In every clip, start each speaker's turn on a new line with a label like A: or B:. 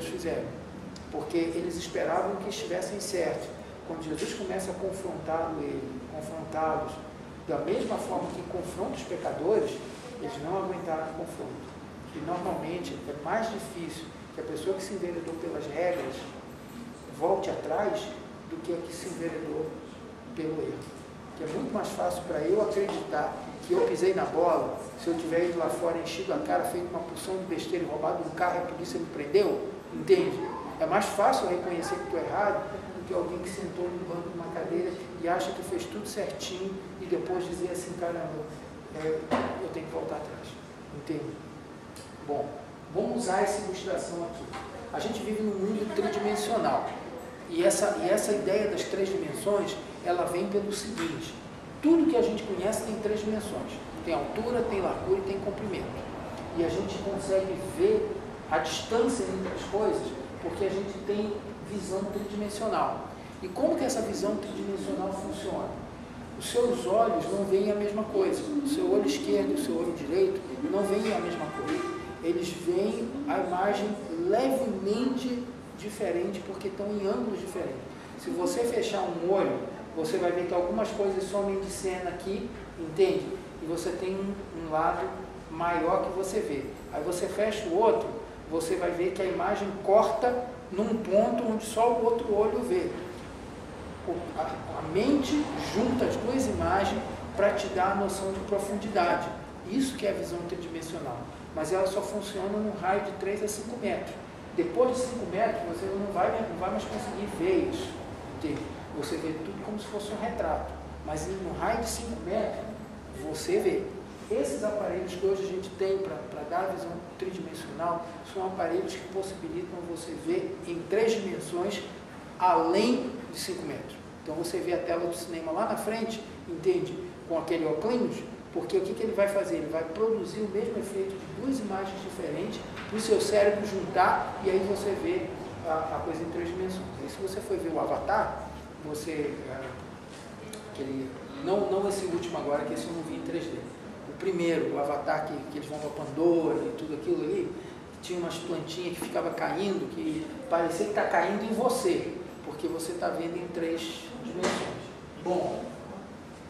A: fizeram, porque eles esperavam que estivessem certos. Quando Jesus começa a confrontá-los da mesma forma que confronta os pecadores, eles não aguentaram o confronto. E normalmente é mais difícil que a pessoa que se enveredou pelas regras volte atrás do que a que se enveredou pelo erro. Que é muito mais fácil para eu acreditar que eu pisei na bola, se eu tiver ido lá fora, enchido a cara, feito uma porção de besteira e roubado um carro e a polícia me prendeu, entende? É mais fácil eu reconhecer que estou errado do que alguém que sentou no banco de uma cadeira e acha que fez tudo certinho e depois dizer assim, caramba, eu tenho que voltar atrás, entende? Bom, vamos usar essa ilustração aqui. A gente vive num mundo tridimensional e essa ideia das três dimensões, ela vem pelo seguinte: tudo que a gente conhece tem três dimensões, tem altura, tem largura e tem comprimento, e a gente consegue ver a distância entre as coisas porque a gente tem visão tridimensional. E como que essa visão tridimensional funciona? Os seus olhos não veem a mesma coisa, o seu olho esquerdo e o seu olho direito não veem a mesma coisa, eles veem a imagem levemente diferente porque estão em ângulos diferentes. Se você fechar um olho, você vai ver que algumas coisas somem de cena aqui, entende? E você tem um lado maior que você vê. Aí você fecha o outro, você vai ver que a imagem corta num ponto onde só o outro olho vê. A mente junta as duas imagens para te dar a noção de profundidade. Isso que é a visão tridimensional. Mas ela só funciona num raio de 3 a 5 metros. Depois de 5 metros, você não vai mais conseguir ver isso, entende? Você vê tudo como se fosse um retrato, mas no raio de 5 metros, você vê. Esses aparelhos que hoje a gente tem para dar a visão tridimensional, são aparelhos que possibilitam você ver em 3 dimensões, além de 5 metros. Então você vê a tela do cinema lá na frente, entende? Com aquele óculos, porque o que ele vai fazer? Ele vai produzir o mesmo efeito de 2 imagens diferentes, para o seu cérebro juntar, e aí você vê a coisa em 3 dimensões. E se você for ver o Avatar, não esse último agora, que esse eu não vi em 3D. O primeiro, o Avatar, que eles vão para Pandora e tudo aquilo ali, tinha umas plantinhas que ficava caindo, que parecia que está caindo em você, porque você está vendo em 3 dimensões. Bom,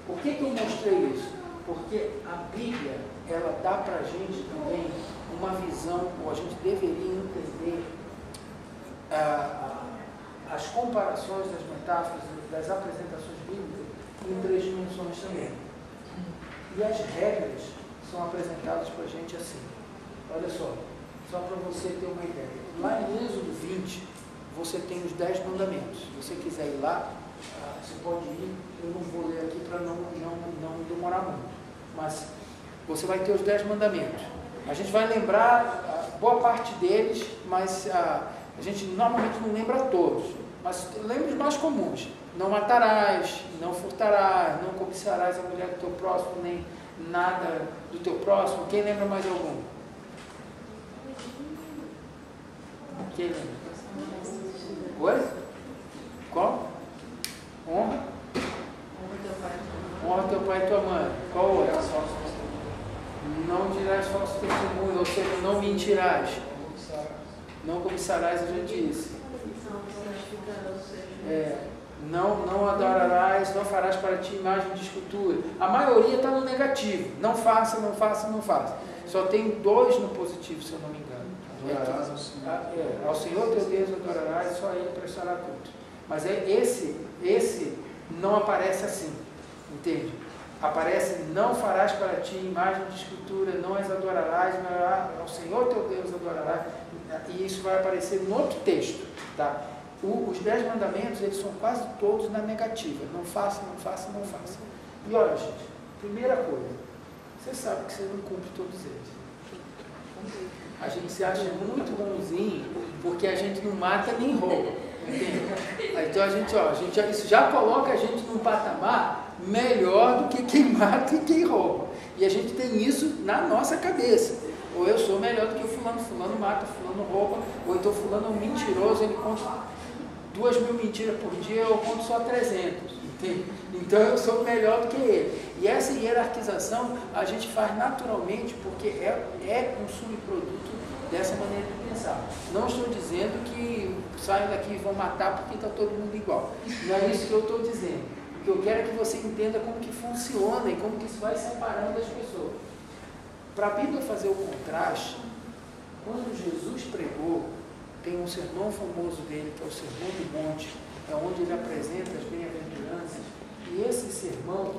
A: por que eu mostrei isso? Porque a Bíblia, ela dá para a gente também uma visão, ou a gente deveria entender as comparações das metáforas, das apresentações bíblicas em 3 dimensões também. E as regras são apresentadas para a gente assim. Olha só para você ter uma ideia. Lá em Êxodo 20, você tem os 10 mandamentos. Se você quiser ir lá, você pode ir. Eu não vou ler aqui para não demorar muito. Mas você vai ter os 10 mandamentos. A gente vai lembrar boa parte deles, mas a gente normalmente não lembra todos. Mas lembra os mais comuns. Não matarás, não furtarás, não cobiçarás a mulher do teu próximo, nem nada do teu próximo. Quem lembra mais algum? Quem lembra? Oi? Qual? Honra? Honra teu pai e tua mãe. Qual outra? Não dirás falso testemunho, ou seja, não mentirás. Não cobiçarás, a gente disse. Não adorarás, não farás para ti imagem de escultura. A maioria está no negativo. Não faça, não faça, não faça. Só tem 2 no positivo, se eu não me engano. Adorarás ao Senhor. Ao Senhor teu Deus adorarás, só a Ele prestará culto. Mas esse não aparece assim, entende? Aparece: não farás para ti imagem de escultura, não as adorarás, ao Senhor teu Deus adorarás. E isso vai aparecer no outro texto, tá? Os 10 mandamentos, eles são quase todos na negativa. Não faça, não faça, não faça. E olha, gente, primeira coisa, você sabe que você não cumpre todos eles. A gente se acha muito bonzinho porque a gente não mata nem rouba, entende? Então isso já coloca a gente num patamar melhor do que quem mata e quem rouba. E a gente tem isso na nossa cabeça. Ou eu sou melhor do que o fulano, fulano mata, fulano rouba, ou então fulano é um mentiroso, ele conta 2.000 mentiras por dia, eu conto só 300, Então eu sou melhor do que ele. E essa hierarquização a gente faz naturalmente porque é um subproduto dessa maneira de pensar. Não estou dizendo que saiam daqui e vão matar porque está todo mundo igual. Não é isso que eu estou dizendo. O que eu quero é que você entenda como que funciona e como que isso vai separando as pessoas. Para a Bíblia fazer o contraste, quando Jesus pregou, tem um sermão famoso dele, que é o Sermão do Monte, é onde ele apresenta as bem-aventuranças, e esse sermão,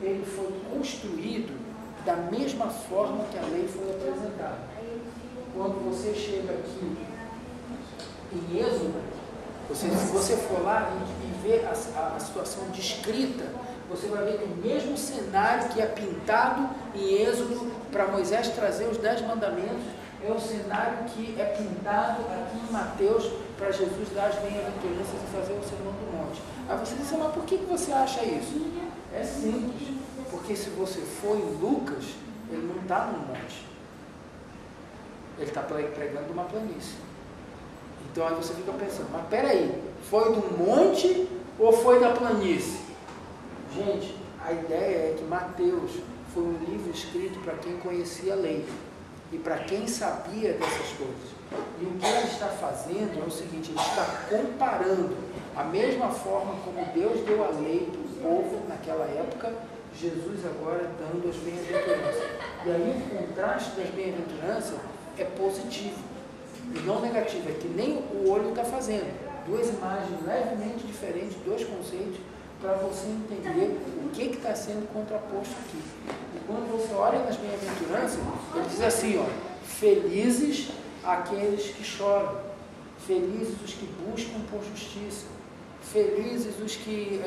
A: ele foi construído da mesma forma que a lei foi apresentada. Quando você chega aqui em Êxodo, se você for lá e ver a situação descrita, você vai ver que o mesmo cenário que é pintado em Êxodo para Moisés trazer os 10 mandamentos, é o cenário que é pintado aqui em Mateus para Jesus dar as bem-aventuranças e fazer o Sermão do Monte. Aí você diz, mas por que você acha isso? É simples, porque se você for em Lucas, ele não está no monte. Ele está pregando uma planície. Então aí você fica pensando, mas peraí, foi do monte ou foi da planície? Gente, a ideia é que Mateus foi um livro escrito para quem conhecia a lei e para quem sabia dessas coisas. E o que ele está fazendo é o seguinte, ele está comparando a mesma forma como Deus deu a lei para o povo naquela época, Jesus agora dando as bem-aventuranças. E aí o contraste das bem-aventuranças é positivo e não negativo, é que nem o olho está fazendo. Duas imagens levemente diferentes, dois conceitos, para você entender o que está sendo contraposto aqui. E quando você olha nas bem-aventuranças, ele diz assim, ó, felizes aqueles que choram, felizes os que buscam por justiça, felizes os que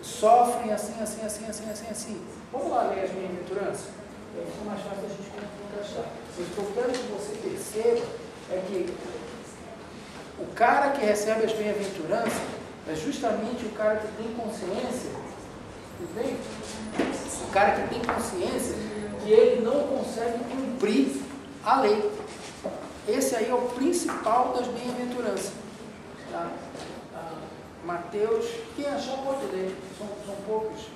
A: sofrem assim. Vamos lá ler as bem-aventuranças? Fica mais fácil a gente contrastar. O que eu quero que você perceba é que o cara que recebe as bem-aventuranças é justamente o cara que tem consciência, entende? O cara que tem consciência que ele não consegue cumprir a lei. Esse aí é o principal das bem-aventuranças. Tá? Mateus, quem achou pode ler, são poucos.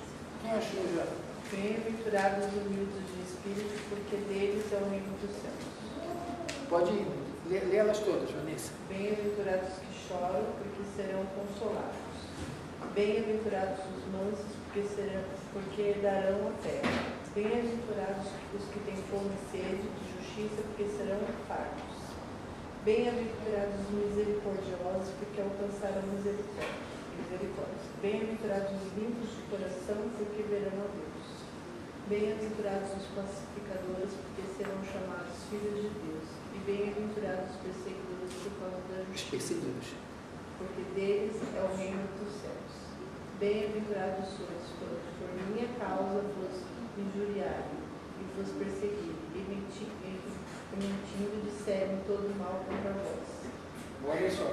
A: Quem achou já?
B: Bem-aventurados os humildes de espírito, porque deles é o reino dos céus.
A: Pode ler elas todas, Vanessa.
B: Bem-aventurados que choram, porque serão consolados. Bem-aventurados os mansos, porque herdarão a terra. Bem-aventurados os que têm fome e sede de justiça, porque serão fartos. Bem-aventurados os misericordiosos, porque alcançarão misericórdia. Bem-aventurados os limpos de coração, porque verão a Deus. Bem-aventurados os pacificadores, porque serão chamados filhos de Deus. E bem-aventurados os perseguidores por causa da justiça, porque deles é o reino dos céus. Bem-aventurados sois quando por minha causa vos injuriarem e vos perseguirem, e mentindo disserem todo mal contra vós.
A: Olha só,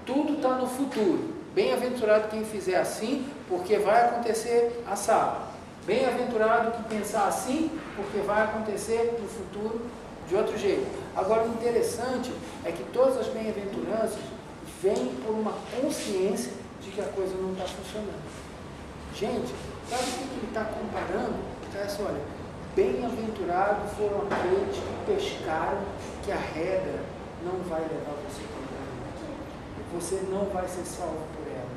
A: tudo está no futuro. Bem-aventurado quem fizer assim, porque vai acontecer assado. Bem-aventurado que pensar assim, porque vai acontecer no futuro de outro jeito. Agora, o interessante é que todas as bem-aventuranças vêm por uma consciência de que a coisa não está funcionando. Gente, sabe o que ele está comparando? Ele está assim, olha, bem-aventurados foram aqueles que pescaram que a regra não vai levar você para o caminho. Você não vai ser salvo por ela.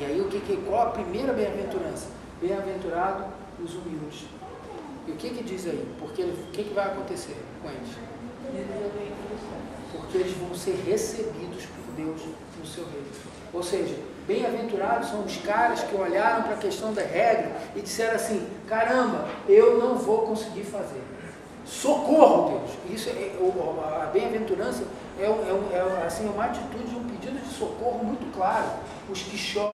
A: E aí, qual a primeira bem-aventurança? Bem-aventurado os humildes. E o que diz aí? Porque o que vai acontecer com eles? Porque eles vão ser recebidos por Deus no seu reino. Ou seja, bem-aventurados são os caras que olharam para a questão da regra e disseram assim, caramba, eu não vou conseguir fazer. Socorro, Deus! Isso a bem-aventurança é uma atitude, um pedido de socorro muito claro. Os que choram